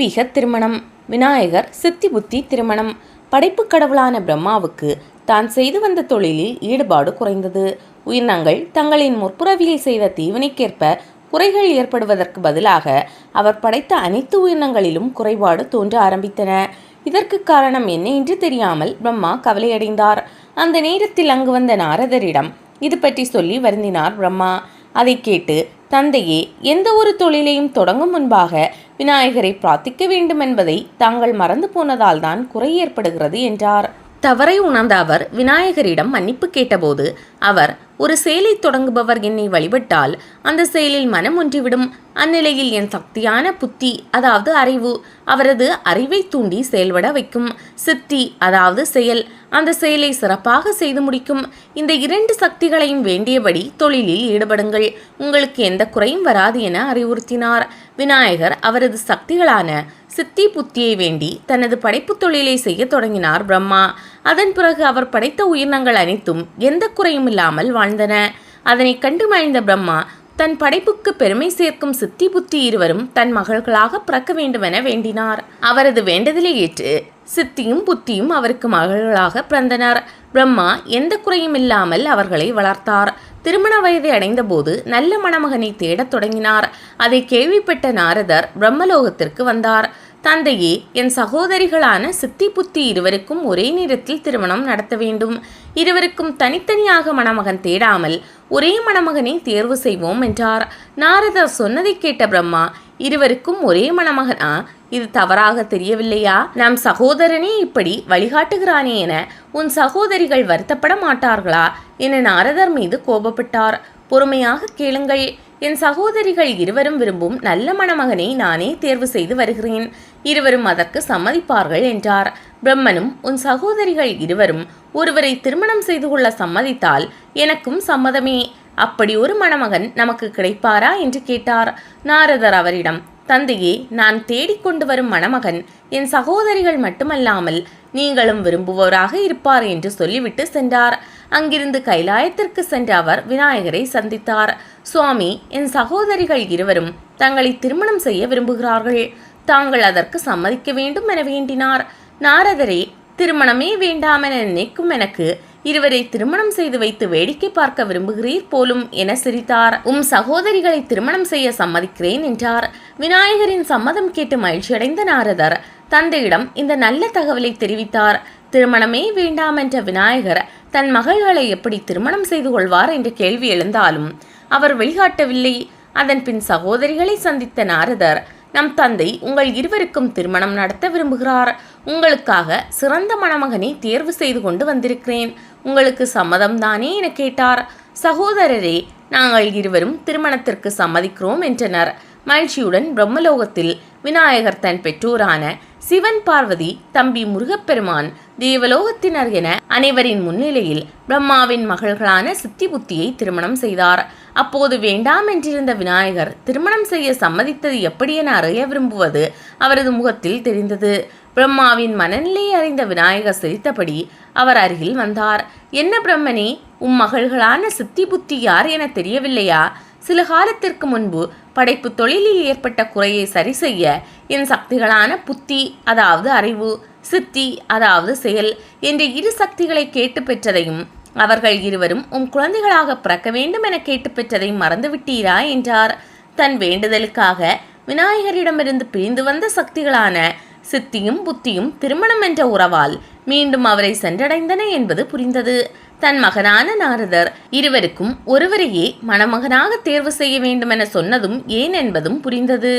தெய்வீக திருமணம். விநாயகர் சித்தி புத்தி திருமணம். படைப்பு கடவுளான பிரம்மாவுக்கு தான் செய்து வந்த தொழிலில் ஈடுபாடு குறைந்தது. உயிரினங்கள் தங்களின் முற்புறவியில் செய்த தீவினைக்கேற்ப குறைகள் ஏற்படுவதற்கு பதிலாக அவர் படைத்த அனைத்து உயிரினங்களிலும் குறைபாடு தோன்ற ஆரம்பித்தன. இதற்கு காரணம் என்ன என்று தெரியாமல் பிரம்மா கவலையடைந்தார். அந்த நேரத்தில் அங்கு வந்த நாரதரிடம் இது பற்றி சொல்லி வருந்தினார் பிரம்மா. அதை கேட்டு, தந்தையே, எந்த ஒரு தொழிலையும் தொடங்கும் முன்பாக விநாயகரை பிரார்த்திக்க வேண்டும் என்பதை தாங்கள் மறந்து போனதால் தான் குறை ஏற்படுகிறது என்றார். தவறை உணர்ந்த அவர் விநாயகரிடம் மன்னிப்பு கேட்டபோது அவர், ஒரு செயலை தொடங்குபவர் என்னை வழிபட்டால் அந்த செயலில் மனம் ஒன்றிவிடும். அந்நிலையில் என் சக்தியான புத்தி, அதாவது அறிவு, அவரது அறிவை தூண்டி செயல்பட வைக்கும். சித்தி, அதாவது செயல், அந்த செயலை சிறப்பாக செய்து முடிக்கும். இந்த இரண்டு சக்திகளையும் வேண்டியபடி தொழிலில் ஈடுபடுங்கள், உங்களுக்கு எந்த குறையும் வராது என அறிவுறுத்தினார். விநாயகர் அவரது சக்திகளான சித்தி புத்தியை வேண்டி தனது படைப்பு தொழிலை செய்ய தொடங்கினார் பிரம்மா. அதன் பிறகு அவர் படைத்த உயிரினங்கள் அனைத்தும் எந்த குறையும் இல்லாமல் வாழ்ந்தன. அதனை கண்டு மகிழ்ந்த பிரம்மா தன் படைப்புக்கு பெருமை சேர்க்கும் சித்தி புத்தி இருவரும் தன் மகள்களாக பிறக்க வேண்டுமென வேண்டினார். அவரது வேண்டுதலை ஏற்று சித்தியும் புத்தியும் அவருக்கு மகள்களாக பிறந்தனர். பிரம்மா எந்த குறையும் இல்லாமல் அவர்களை வளர்த்தார். திருமண வயதை அடைந்தபோது நல்ல மணமகனை தேடத் தொடங்கினார். அதை கேள்விப்பட்ட நாரதர் பிரம்மலோகத்திற்கு வந்தார். தந்தையே, என் சகோதரிகளான சித்தி புத்தி இருவருக்கும் ஒரே நேரத்தில் திருமணம் நடத்த வேண்டும். இருவருக்கும் தனித்தனியாக மணமகன் தேடாமல் ஒரே மணமகனை தேர்வு செய்வோம் என்றார். நாரதர் சொன்னதை கேட்ட பிரம்மா, இருவருக்கும் ஒரே மணமகனா? இது தவறாக தெரியவில்லையா? நம் சகோதரனே இப்படி வழிகாட்டுகிறானே என உன் சகோதரிகள் வருத்தப்பட மாட்டார்களா என நாரதர் மீது கோபப்பட்டார். பொறுமையாக கேளுங்கள். என் சகோதரிகள் இருவரும் விரும்பும் நல்ல மணமகனை நானே தேர்வு செய்து வருகிறேன். இருவரும் அதற்கு சம்மதிப்பார்கள் என்றார். பிரம்மனும், உன் சகோதரிகள் இருவரும் ஒருவரை திருமணம் செய்து கொள்ள சம்மதித்தால் எனக்கும் சம்மதமே. அப்படி ஒரு மணமகன் நமக்கு கிடைப்பாரா என்று கேட்டார். நாரதர் அவரிடம், தந்தையே, நான் தேடிக்கொண்டு வரும் மணமகன் என் சகோதரிகள் மட்டுமல்லாமல் நீங்களும் விரும்புவோராக இருப்பார் என்று சொல்லிவிட்டு சென்றார். அங்கிருந்து கைலாயத்திற்கு சென்ற அவர் விநாயகரை சந்தித்தார். சுவாமி, என் சகோதரிகள் இருவரும் தங்களை திருமணம் செய்ய விரும்புகிறார்கள். தாங்கள் அதற்கு சம்மதிக்க வேண்டும் என வேண்டினார். நாரதரே, திருமணமே வேண்டாமென நினைக்கும் எனக்கு இருவரை திருமணம் செய்து வைத்து வேடிக்கை பார்க்க விரும்புகிறீர் போலும் என சிரித்தார். சகோதரிகளை திருமணம் செய்ய சம்மதிக்கிறேன் என்றார். விநாயகரின் சம்மதம் கேட்டு மகிழ்ச்சியடைந்த நாரதர் தந்தையிடம் இந்த நல்ல தகவலை தெரிவித்தார். திருமணமே வேண்டாம் என்ற விநாயகர் தன் மகள்களை எப்படி திருமணம் செய்து கொள்வார் என்ற கேள்வி எழுந்தாலும் அவர் வெளிக்காட்டவில்லை. அதன் பின் சகோதரிகளை சந்தித்த நாரதர், நம் தந்தை உங்கள் இருவருக்கும் திருமணம் நடத்த விரும்புகிறார். உங்களுக்காக சிறந்த மணமகனை தேர்வு செய்து கொண்டு வந்திருக்கிறேன். உங்களுக்கு சம்மதம் தானே என கேட்டார். சகோதரரே, நாங்கள் இருவரும் திருமணத்திற்கு சம்மதிக்கிறோம் என்றனர். மகிழ்ச்சியுடன் பிரம்மலோகத்தில் விநாயகர் தன் பெற்றோரான சிவன், பார்வதி, தம்பி முருகப்பெருமான், தேவலோகத்தினர் என அனைவரின் முன்னிலையில் பிரம்மாவின் மகள்களான சித்தி புத்தியை திருமணம் செய்தார். அப்போது வேண்டாம் என்றிருந்த விநாயகர் திருமணம் செய்ய சம்மதித்தது எப்படி என அறிய விரும்புவது அவரது முகத்தில் தெரிந்தது. பிரம்மாவின் மனநிலையை அறிந்த விநாயகர் சிரித்தபடி அவர் அருகில் வந்தார். என்ன பிரம்மனே, மகள்களான சித்தி புத்தி யார் என தெரியவில்லையா? சில காலத்திற்கு முன்பு படைப்பு தொழிலில் ஏற்பட்ட குறையை சரி செய்ய என் சக்திகளான புத்தி, அதாவது அறிவு, சித்தி, அதாவது செயல் என்ற இரு சக்திகளை கேட்டு பெற்றதையும் அவர்கள் இருவரும் குழந்தைகளாக பிறக்க வேண்டும் என கேட்டு பெற்றதையும் மறந்துவிட்டீரா என்றார். தன் வேண்டுதலுக்காக விநாயகரிடமிருந்து பிரிந்து வந்த சக்திகளான சித்தியும் புத்தியும் திருமணம் என்ற உறவால் மீண்டும் அவரை சென்றடைந்தன என்பது புரிந்தது. தன் மகனான நாரதர் இருவருக்கும் ஒருவரையே மணமகனாக தேர்வு செய்ய வேண்டுமென சொன்னதும் ஏன் என்பதும் புரிந்தது.